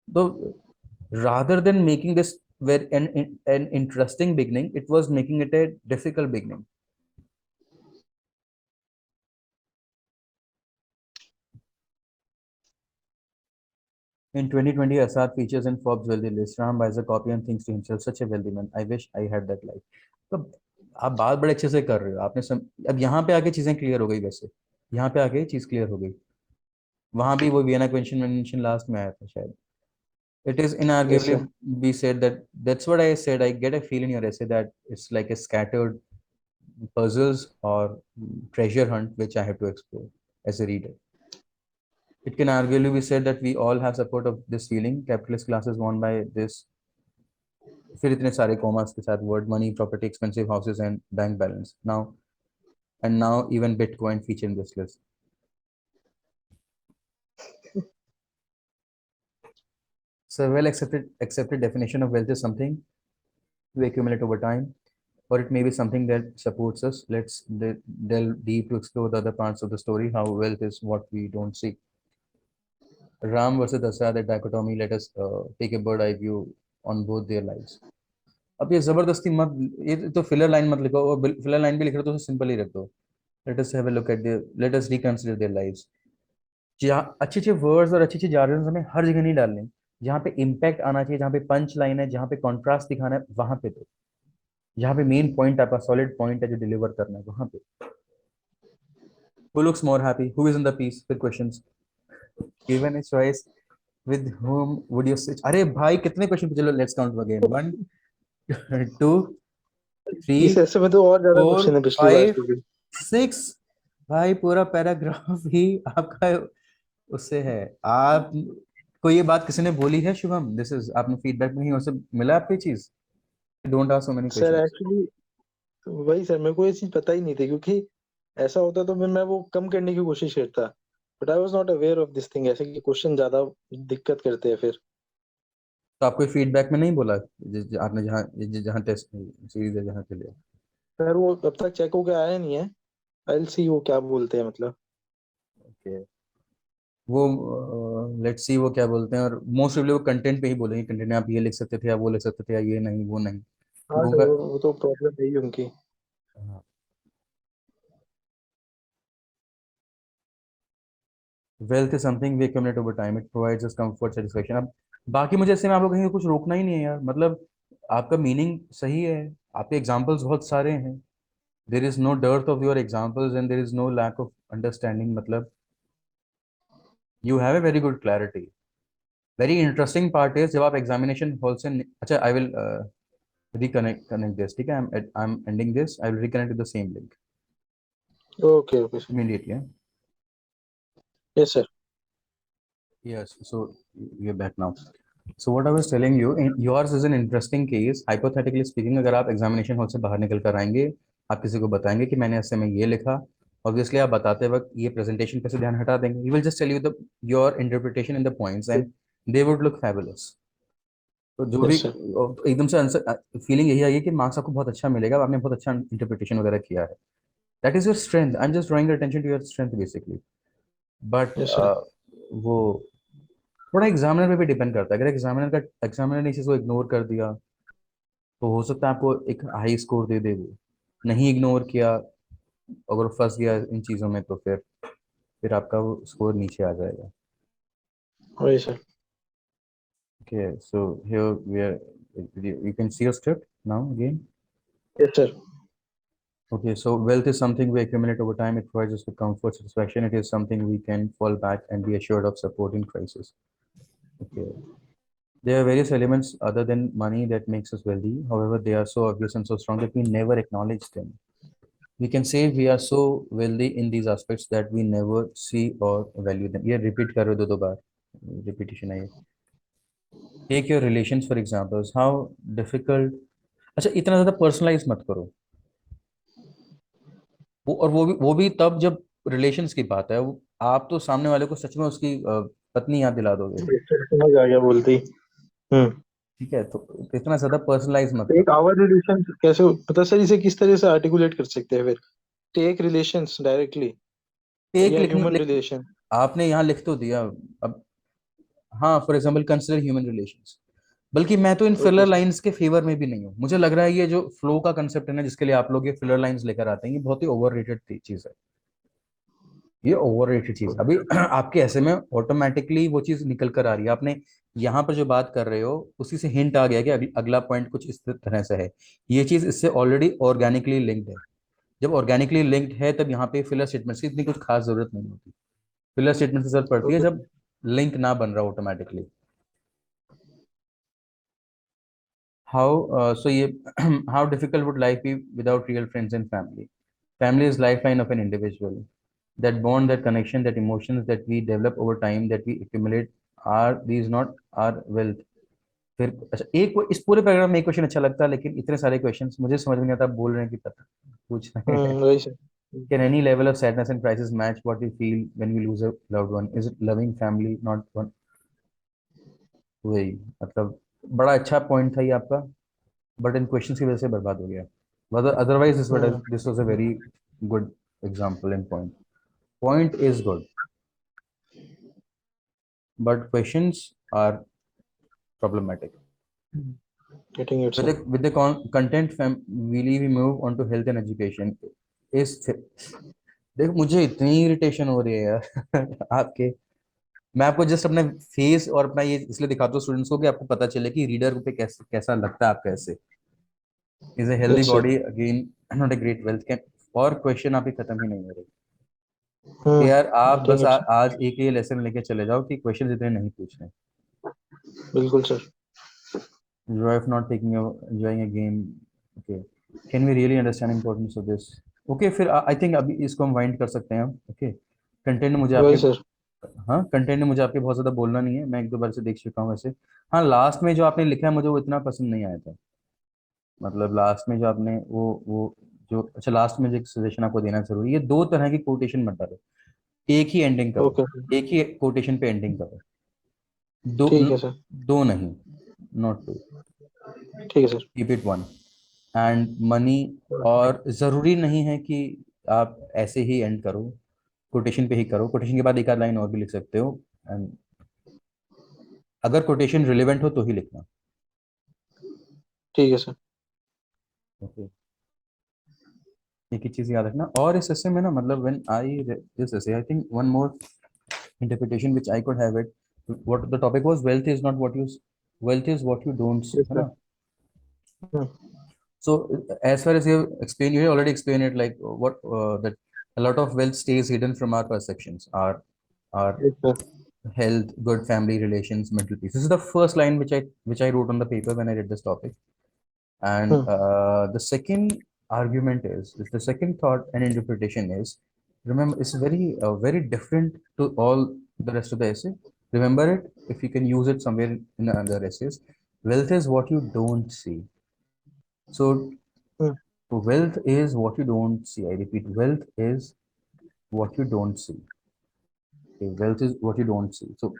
तो rather than making this very an interesting beginning, it was making it a difficult beginning. In 2020, Assad features in Forbes wealthy list. Ram buys a copy and thinks to himself, such a wealthy man. I wish I had that life. तो आप बात बड़े अच्छे से कर रहे हो, अब यहाँ पे आके चीजें क्लियर हो गई। वैसे यहाँ पे आके चीज क्लियर हो गई, वहां भी वो वियना क्वेश्चन मेंशन लास्ट में आया था शायद। It is yes inarguably sir. be said that that's what I said. I get a feel in your essay that it's like a scattered puzzles or treasure hunt which I have to explore as a reader. It can arguably be said that we all have support of this feeling. Capitalist classes won by this. फिर इतने सारे commerce के साथ word money property expensive houses and bank balance now and now even Bitcoin feature in this list. So a well accepted definition of wealth is something we accumulate over time, or it may be something that supports us. Let's delve deep to explore the other parts of the story, how wealth is what we don't see. Ram versus Dasara, the dichotomy, let us take a bird eye view on both their lives. अब ये जबरदस्ती मत, ये तो filler line मत लिखो, और filler line भी लिख रहे हो तो सिंपल ही रख दो. Let us have a look at their, let us reconsider their lives. जहाँ अच्छे अच्छे वर्ड्स और अच्छे अच्छे जार्गन्स हमें हर जगह नहीं डालने. जहाँ पे इम्पैक्ट आना चाहिए, जहाँ पे पंच लाइन है, जहाँ पे कॉन्ट्रास्ट दिखाना है, वहां पे दो. जहाँ पे मेन पॉइंट आपका सॉलिड पॉइंट है जो डिलीवर करना है, वहां पे. Who looks more happy? Who is in the peace? फिर questions. Given a choice, with whom would you switch? अरे भाई कितने क्वेश्चन? चलो लेट्स काउंट अगेन. 1 2 इस 3 ऐसे में तो और ज्यादा 4 क्वेश्चन है पिछली बार 5 से भी। 6. भाई पूरा पैराग्राफ ही आपका उससे है. आप को ये बात किसी ने बोली है शुभम? दिस इज आपने फीडबैक में ही उससे मिला आपको ये चीज? Don't ask so many sir questions. Actually वही सर, मेरे को ये चीज पता ही नहीं थी, क्योंकि ऐसा होता तो फिर मैं वो कम करने की कोशिश करता। But I was not aware of this thing, ऐसे कि क्वेश्चन ज्यादा दिक्कत करते हैं फिर। तो आपको फीडबैक में नहीं बोला आपने जहाँ जहाँ टेस्ट सीरीज है जहाँ के लिए? सर वो अब तक चेक होके आया नहीं है। आई विल सी वो क्या बोलते हैं मतलब। ओके. वो लेट्स सी वो क्या बोलते हैं, और मोस्ट ऑफ वो कंटेंट पे ही बोलेंगे. कंटेंट में आप ये लिख सकते थे, या वो लिख सकते थे, या ये नहीं वो नहीं. हाँ वो सर, वो तो प्रॉब्लम है ही उनकी। Wealth is something we accumulate over time. It provides us comfort satisfaction. अब बाकी मुझे इससे में आपको कहीं कुछ रोकना ही नहीं है यार. मतलब आपका मीनिंग सही है, आपके एग्जांपल्स बहुत सारे हैं. There is no dearth of your examples and there is no lack of understanding. मतलब you have a very good clarity. Very interesting part is जब आप एग्जामिनेशन हॉल से अच्छा, आई विल reconnect this. ठीक है, I'm ending this. I will reconnect with the same link okay okay sir. immediately. Yeah? Yes sir. Yes. So you're back now. So what I was telling you, yours is an interesting case. Hypothetically speaking, अगर आप examination hall से बाहर निकल कर आएंगे, आप किसी को बताएंगे कि मैंने ऐसे में ये लिखा, ऑब्वियसली आप बताते वक्त ये प्रेजेंटेशन पे से ध्यान हटा देंगे. He will just tell you the your interpretation and the points, and they would look fabulous. तो जो भी यस सर। एकदम से आंसर फीलिंग यही आई है कि मार्क्स आपको बहुत अच्छा मिलेगा, आपने बहुत अच्छा इंटरप्रिटेशन वगैरह किया है. That is your strength. I'm just drawing your attention to your strength basically. But yes sir. वो थोड़ा एग्जामिनर पे भी डिपेंड करता है. अगर एग्जामिनर ने इस चीज़ को इग्नोर कर दिया, तो हो सकता है आपको एक हाई स्कोर दे दे. वो नहीं इग्नोर किया, अगर फंस गया इन चीज़ों में, तो फिर आपका वो स्कोर नीचे आ जाएगा. वही sir. Okay. So here we are. You can see your script now again. Yes sir. Okay, so wealth is something we accumulate over time. It provides us with comfort, satisfaction. It is something we can fall back and be assured of support in crisis. Okay. There are various elements other than money that makes us wealthy. However, they are so obvious and so strong that we never acknowledge them. We can say we are so wealthy in these aspects that we never see or value them. ये repeat कर रहे हो दो बार. Repetition है ये. Take your relations for examples. How difficult. अच्छा, इतना ज़्यादा personalize मत करो. वो और वो भी तब जब रिलेशंस की बात है. आप तो सामने वाले को सच में उसकी पत्नी याद दिला दोगे. यस सर, समझ आ गया बोलती। हम्म। ठीक है, तो इतना ज्यादा पर्सनलाइज मत एक करो. आवर रिलेशन कैसे पता सर, इसे किस तरह से आर्टिकुलेट कर सकते हैं फिर? टेक रिलेशंस डायरेक्टली एक या लिखने ह्यूमन रिलेशन? आपने यहाँ लिख तो दिया. अब हाँ, for example consider human relations. बल्कि मैं तो in okay filler sir. Lines के फेवर में भी नहीं हूँ. मुझे लग रहा है ये जो फ्लो का कंसेप्ट है ना, जिसके लिए आप लोग ये फिलर लाइंस लेकर आते हैं, ये बहुत ही ओवररेटेड चीज है. ये ओवररेटेड चीज अभी आपके ऐसे में ऑटोमेटिकली वो चीज निकल कर आ रही है. आपने यहाँ पर जो बात कर रहे हो उसी से हिंट आ गया कि अगला पॉइंट कुछ इस तरह से है. ये चीज इससे ऑलरेडी ऑर्गेनिकली लिंक्ड है. जब ऑर्गेनिकली लिंक्ड है तब यहाँ पे फिलर स्टेटमेंट्स की इतनी कुछ खास जरूरत नहीं होती. फिलर स्टेटमेंट की जरूरत पड़ती है ओके। जब लिंक ना बन रहा ऑटोमेटिकली. So ये how difficult would life be without real friends and family? Family is lifeline of an individual. That bond, that connection, that emotions that we develop over time, that we accumulate, are these not our wealth? फिर अच्छा, एक इस पूरे paragraph में एक question अच्छा लगता है, लेकिन इतने सारे क्वेश्चंस मुझे समझ में नहीं आता, आप बोल रहे हैं कि पता पूछ रहे हैं. वही sir. Can any level of sadness and crisis match what we feel when we lose a loved one? Is it loving family not one? वही, मतलब बड़ा अच्छा पॉइंट था ये आपका, बट इन क्वेश्चंस की वजह से बर्बाद हो गया. Otherwise this was a very good example and point is good, but questions are problematic. Getting it, With sir. content we move on to health and education. इस देख मुझे इतनी इरिटेशन हो रही है यार आपके. मैं आपको जस्ट अपना फेस और अपना ये इसलिए दिखाता हूँ स्टूडेंट्स को कि आपको पता चले कि रीडर पे कैसा लगता है आपका ऐसे. Is a healthy Yes, sir. Body again not a great wealth can. और क्वेश्चन आपके खत्म ही नहीं हो रहे कि यार आप Getting बस it, sir. आज एक ये लेसन लेके चले जाओ कि क्वेश्चन इतने नहीं पूछने. बिल्कुल sir. Joy of not taking a enjoying a game. Okay. Can we really understand importance of this? Okay, फिर आई थिंक अभी इसको हम वाइंड कर सकते हैं हम. ओके. कंटेंट मुझे आपके, वही सर. हाँ कंटेंट में मुझे आपके बहुत ज़्यादा बोलना नहीं है, मैं एक दो बार से देख चुका हूँ वैसे. हाँ लास्ट में जो आपने लिखा है मुझे वो इतना पसंद नहीं आया था. मतलब लास्ट में जो आपने वो जो अच्छा लास्ट में जो सजेशन आपको देना जरूरी है, ये दो तरह की कोटेशन मत डालो, एक ही एंडिंग करो, ओके. एक ही कोटेशन पे एंडिंग करो. दो ठीक है सर. दो नहीं, नॉट टू. ठीक है sir. Keep it one. And money, और ज़रूरी नहीं है कि आप ऐसे ही एंड करो, कोटेशन पे ही करो, कोटेशन के बाद एक आध लाइन और भी लिख सकते हो. एंड अगर कोटेशन रिलेवेंट हो तो ही लिखना. ठीक है सर. ओके. एक ही चीज़ याद रखना. और इस ऐसे में ना, मतलब व्हेन आई दिस ऐसे I think one more interpretation which I could have it. What the topic was, wealth is not what you, wealth is what you don't see, yes है सर. ना. So as far as you have explained, you have already explained it, like what that a lot of wealth stays hidden from our perceptions, our yes sir. health, good family relations, mental peace. This is the first line which I wrote on the paper when I read this topic. And the second argument is the second thought and interpretation is, remember, it's very different to all the rest of the essay. Remember it if you can use it somewhere in the other essays. Wealth is what you don't see. So wealth is what you don't see. I repeat, wealth is what you don't see. Okay, wealth is what you don't see. So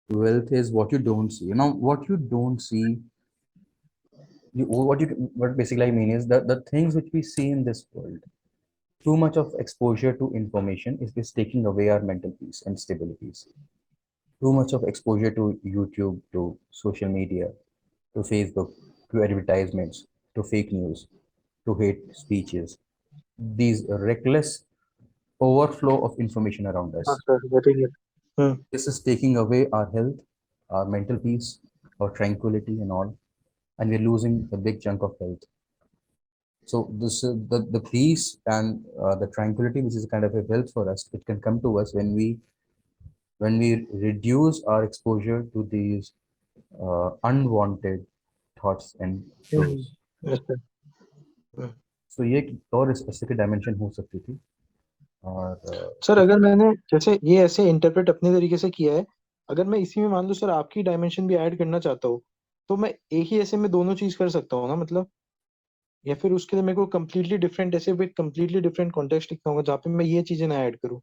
wealth is what you don't see. Now, what you don't see, what basically I mean is that the things which we see in this world, too much of exposure to information is taking away our mental peace and stabilities. Too much of exposure to YouTube, to social media, to Facebook, to advertisements, to fake news, to hate speeches. These reckless overflow of information around हाँ us. Sir. Getting it. This is taking away our health, our mental peace, our tranquility, and all, and we're losing a big chunk of health. So this the peace and the tranquility, which is kind of a wealth for us, it can come to us when we reduce our exposure to these unwanted thoughts and flows. Yes sir. So ये एक और इस ऐसे की dimension हो सकती थी. और सर अगर मैंने जैसे ये ऐसे इंटरप्रेट अपने तरीके से किया है, अगर मैं इसी में मान लो सर आपकी डायमेंशन भी ऐड करना चाहता हूँ, तो मैं एक ही ऐसे में दोनों चीज कर सकता हूँ ना मतलब, या फिर उसके लिए मेरे को कम्प्लीटली डिफरेंट ऐसे विद कम्प्लीटली डिफरेंट कॉन्टेक्स्ट लिखना होगा जहाँ पे मैं ये चीजें ना ऐड करूँ.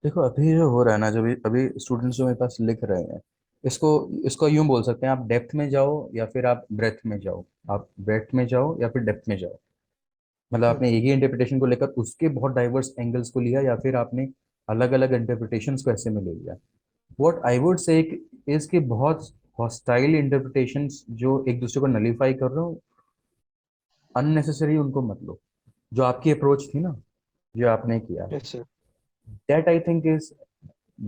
देखो अभी जो हो रहा है ना, जब अभी स्टूडेंट्स जो मेरे पास लिख रहे हैं, इसको इसको यूं बोल सकते हैं, आप डेप्थ में जाओ या फिर आप ब्रेथ में जाओ, आप ब्रेथ में जाओ या फिर डेप्थ में जाओ. मतलब आपने एक ही इंटरप्रिटेशन को लेकर उसके बहुत डाइवर्स एंगल्स को लिया, या फिर आपने अलग अलग इंटरप्रिटेशंस को ऐसे में ले लिया. व्हाट आई वुड से इज कि बहुत हॉस्टाइल इंटरप्रिटेशंस जो एक दूसरे को नलीफाई कर रहे हो, अननेसेसरी उनको मत लो. जो आपकी अप्रोच थी ना, जो आपने किया, yes sir. That I think is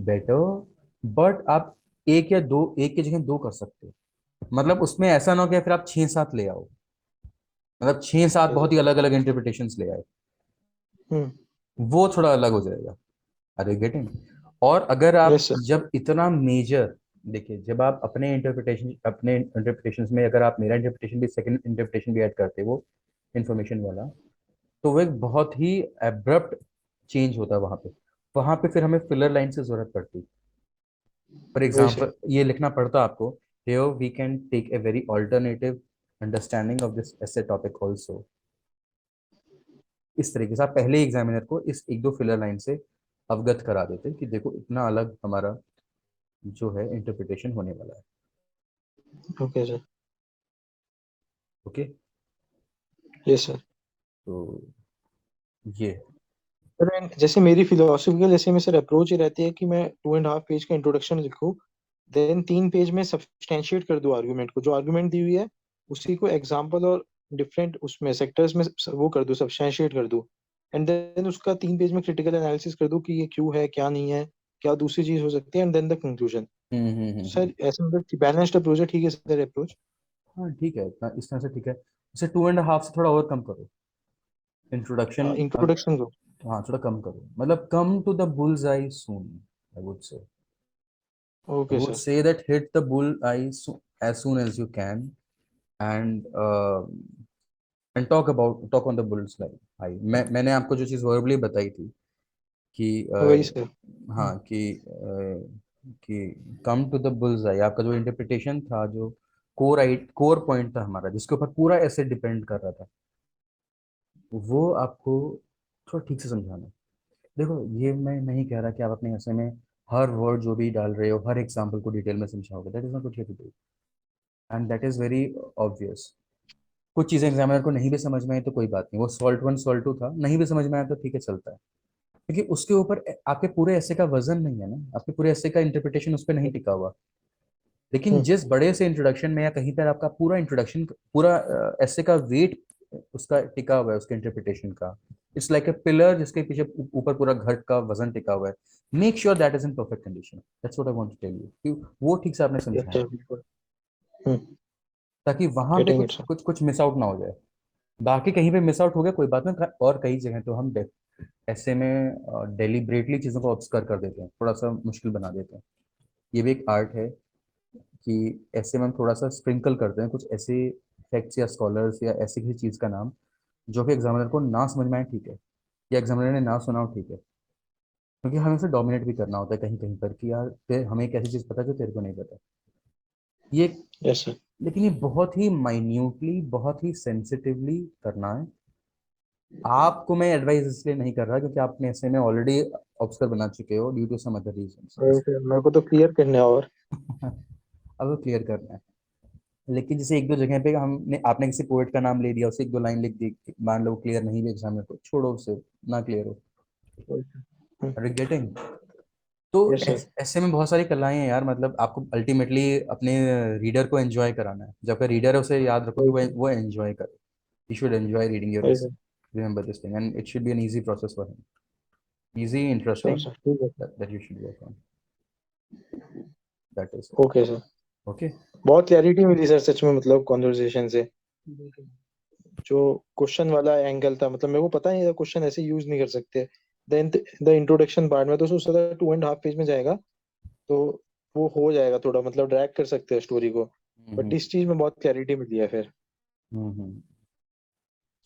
better. But आप एक की जगह दो कर सकते हो. मतलब उसमें ऐसा ना हो कि फिर आप छह सात ले आओ, मतलब छह सात यस बहुत सर. ही अलग अलग इंटरप्रिटेशंस ले आए, हम्म. वो थोड़ा अलग हो जाएगा. Are you getting? और अगर आप यस सर. जब इतना मेजर देखिए, जब आप अपने इंटरप्रिटेशन में अगर आप मेरा इंटरप्रिटेशन भी, सेकंड इंटरप्रिटेशन भी ऐड करते हो इंफॉर्मेशन वाला, तो वो एक बहुत ही एब्रप्ट चेंज होता है वहां पे फिर हमें फिलर लाइन की जरूरत पड़ती। फॉर वही सर। एग्जाम्पल ये लिखना पड़ता आपको, here we can take a very alternative understanding of this essay topic also। इस तरीके से आप पहले एग्जामिनर को इस एक दो फिलर लाइन से अवगत करा देते कि देखो इतना अलग हमारा जो है इंटरप्रिटेशन होने वाला है। Okay sir. Okay, yes sir. तो ये है। सर and जैसे मेरी फिलोसफिकल जैसे में सर अप्रोच ये रहती है कि मैं 2.5 पेज का इंट्रोडक्शन लिखूं, देन 3 पेज में सब्सटेंशिएट कर दूं आर्गुमेंट को, जो आर्गुमेंट दी हुई है उसी को एग्जांपल और डिफरेंट उसमें सेक्टर्स में वो कर दूं, सब्सटेंशिएट कर दूं। एंड देन उसका 3 पेज में क्रिटिकल एनालिसिस कर दूं कि ये क्यों है, क्या नहीं है, क्या दूसरी चीज हो सकती है, and then the conclusion. Hmm. Sir ऐसे मतलब बैलेंस्ड अप्रोच है, ठीक है सर अप्रोच? हाँ ठीक है, इतना इस तरह से ठीक है। इसे 2.5 से थोड़ा और कम करो इंट्रोडक्शन। इंट्रोडक्शन को। हाँ थोड़ा कम करो, मतलब come to the bull's eye soon, I would say. I okay would sir. say that hit the bull eye as soon as you can, and talk on the bull's eye। मैंने आपको जो चीज़ verbally बताई थी कि वही sir. हाँ कि come to the bull's eye, आपका जो इंटरप्रिटेशन था, जो कोर पॉइंट था हमारा, जिसके ऊपर पूरा ऐसे डिपेंड कर रहा था, वो आपको थोड़ा ठीक से समझाना है। देखो, ये मैं नहीं कह रहा कि आप अपने ऐसे में हर वर्ड जो भी डाल रहे हो, हर एग्जाम्पल को डिटेल में समझाओगे, that is not what you do, and that is very obvious. कुछ चीजें एग्जामिनर को नहीं भी समझ में आई तो कोई बात नहीं, वो सॉल्ट वन सॉल्ट टू था, नहीं भी समझ में आया तो ठीक है, चलता है। क्योंकि उसके ऊपर आपके पूरे ऐसे का वजन नहीं है ना, आपके पूरे ऐसे का इंटरप्रिटेशन उस पर नहीं टिका हुआ। लेकिन हम्म। जिस बड़े से इंट्रोडक्शन में या कहीं पर आपका पूरा इंट्रोडक्शन, पूरा ऐसे का वेट उसका टिका हुआ है, उसके इंटरप्रिटेशन का, इट्स लाइक ए पिलर जिसके पीछे ऊपर पूरा घर का वजन टिका हुआ है। Make sure that is in perfect condition, that's what I want to tell you, कि वो ठीक से आपने यस समझाया, सर बिल्कुल। हम्म। ताकि वहां पे गेटिंग इट कुछ सर। कुछ कुछ मिस आउट ना हो जाए। बाकी कहीं पे मिस आउट हो गया कोई बात नहीं, और कई जगह तो हम ऐसे में डेलिब्रेटली चीज़ों को ऑब्स्कर कर देते हैं, थोड़ा सा मुश्किल बना देते हैं। ये भी एक आर्ट है कि ऐसे में हम थोड़ा सा स्प्रिंकल करते हैं कुछ ऐसे फैक्ट्स या स्कॉलर्स या ऐसी किसी चीज़ का नाम जो कि एग्जामिनर को ना समझ में आए, ठीक है, या एग्जामिनर ने ना सुना हो, ठीक है, क्योंकि हमें उसे डोमिनेट भी करना होता है कहीं कहीं पर कि यार हमें एक ऐसी चीज़ पता है जो तेरे को नहीं पता। ये यस सर। लेकिन ये बहुत ही माइन्यूटली, बहुत ही सेंसिटिवली करना है। आपको मैं एडवाइस इसलिए नहीं कर रहा क्योंकि आपने ऐसे में ऑलरेडी ऑब्स्कर बना चुके हो due to some other reasons. Okay, मेरे को तो क्लियर करना है और। अब क्लियर करना है। लेकिन जैसे एक दो जगह पे हमने आपने किसी पोएट का नाम ले दिया, उसे एक दो लाइन लिख दी, मान लो क्लियर नहीं भी एग्जाम में, तो छोड़ो उसे, ना क्लियर हो। गेटिंग। तो यस सर। ऐसे में बहुत सारी कलाएं हैं यार, मतलब आपको अल्टीमेटली अपने रीडर को एंजॉय कराना है। जब रीडर है उसे याद रखो कि वो एंजॉय करे, he should enjoy reading your essay, remember this thing, and it should be an easy process for him, easy, sure interesting, sir, ठीक है। that you should work on, that is it। Okay sir. Okay। बहुत clarity मिली sir सच में, मतलब conversation से। जो question वाला angle था, मतलब मेरे को पता नहीं था क्वेश्चन ऐसे यूज नहीं कर सकते। देन द इंट्रोडक्शन पार्ट में तो उसका 2.5 पेज में जाएगा, तो वो हो जाएगा थोड़ा, मतलब ड्रैग कर सकते हैं स्टोरी को। बट हम्म इस चीज में बहुत क्लैरिटी मिली है फिर। हम्म।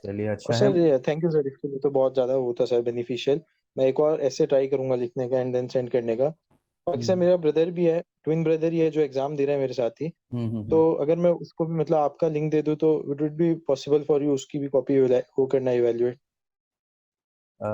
चलिए, और अच्छा है। सर थैंक यू सर, इसके लिए तो बहुत ज्यादा वो था सर बेनिफिशियल। मैं एक और ऐसे ट्राई करूंगा लिखने का एंड देन सेंड करने का। बाकी सर हम्म मेरा ब्रदर भी है, ट्विन ब्रदर ही है जो एग्जाम दे रहा है मेरे साथ ही। तो हम्म। अगर मैं उसको भी मतलब आपका लिंक दे दूं तो it would be possible for you उसकी भी कॉपी वो करना, evaluate a,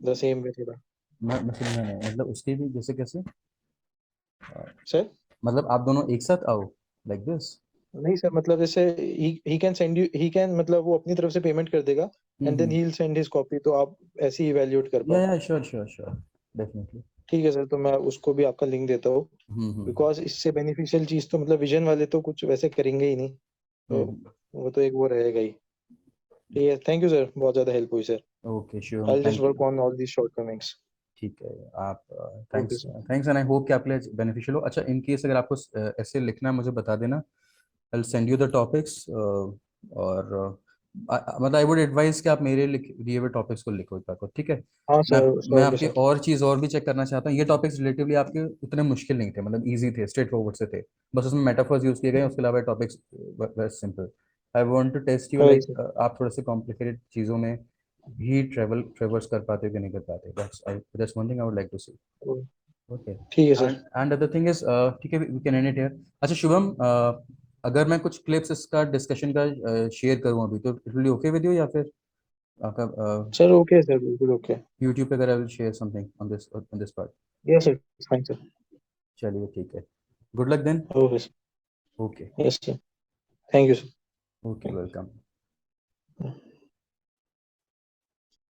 the same way थोड़ा। मैं समझा नहीं, मतलब उसकी भी जैसे कैसे, अ, सर मतलब आप दोनों एक साथ आओ, लाइक दिस। नहीं सर, मतलब जैसे he can send you, he can मतलब वो अपनी तरफ से पेमेंट कर देगा and then hmm. He will send his copy, तो आप ऐसे ही इवेल्युएट कर पाओ। या श्योर श्योर श्योर, डेफिनेटली। ठीक है सर, तो मैं उसको भी आपका लिंक देता हूँ। हम्म। बिकॉज इससे बेनिफिशियल चीज तो मतलब विजन वाले तो कुछ वैसे करेंगे ही नहीं, तो हम्म। वो तो एक वो रहेगा ही। ठीक है, थैंक यू सर, बहुत ज्यादा हेल्प हुई sir. Okay sure, I will just thank work you. On all these shortcomings. ठीक है, आप okay thanks sir. Thanks, and I hope कि आपके लिए बेनिफिशियल हो। अच्छा, इन केस अगर आपको ऐसे लिखना है मुझे बता देना, I will send you the topics, और मतलब आई वुड एडवाइस कि आप मेरे दिए हुए टॉपिक्स को लिखो एक बार को, ठीक है। हाँ मैं सर, मैं ओके आपकी सर। और चीज़ और भी चेक करना चाहता हूँ। ये टॉपिक्स रिलेटिवली आपके उतने मुश्किल नहीं थे, मतलब इजी थे, स्ट्रेट फॉरवर्ड से थे। बस उसमें मेटाफर्स यूज किए गए, उसके अलावा topics very simple. I want to test you हाँ लाइक सर। आप थोड़े से कॉम्प्लिकेटेड चीज़ों में भी ट्रेवर्स कर पाते हो कि नहीं कर पाते। That's I that's one thing I would like to see. Okay. ठीक है and sir. And other thing is, ठीक है, we can end it here. अच्छा शुभम, अगर मैं कुछ क्लिप्स इसका डिस्कशन का शेयर करूँ अभी, तो it will be okay with you, या फिर आपका सर ओके सर, बिल्कुल ओके। यूट्यूब पे अगर I will share something on this part. Yes sir, fine sir. चलिए ठीक है, good luck then. Okay sir. Okay. Yes sir, thank you okay, sir. Welcome.